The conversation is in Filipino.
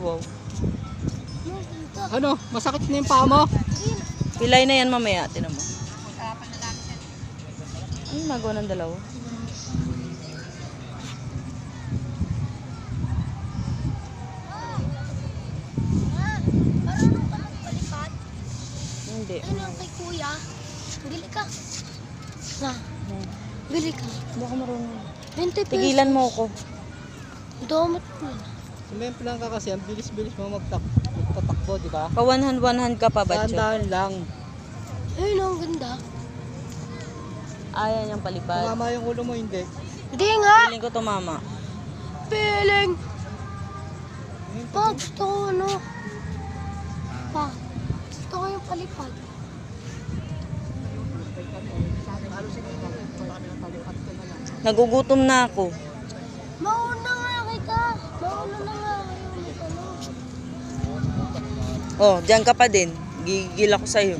wow. Ano? Masakit na yung paa mo? Pilay na yan mamaya, tinan mo. Ano magawa ng dalawa? Marunong ka magpalipad? Hindi. Ano yung kay kuya? Bili ka. Na, bili ka. Hindi ako marunong. 20 pesos. Tigilan mo ako. Damot mo. Sumemple lang ka kasi, ang bilis-bilis mo magtatakbo, di ba? Pa one hand ka pa, Batcho. Dahan-dahan lang. Ayun, ang ganda. Ayan yung palipad. Tumama yung ulo mo, hindi. Hindi nga. Piling ko tumama. Piling. Pa, gusto ko ano. Pa, gusto ko yung palipad. Nagugutom na ako. Mauna nga kita. Mauna na nga. Ayun, ano. Oh, diyan ka pa din. Gigigil ako sa'yo.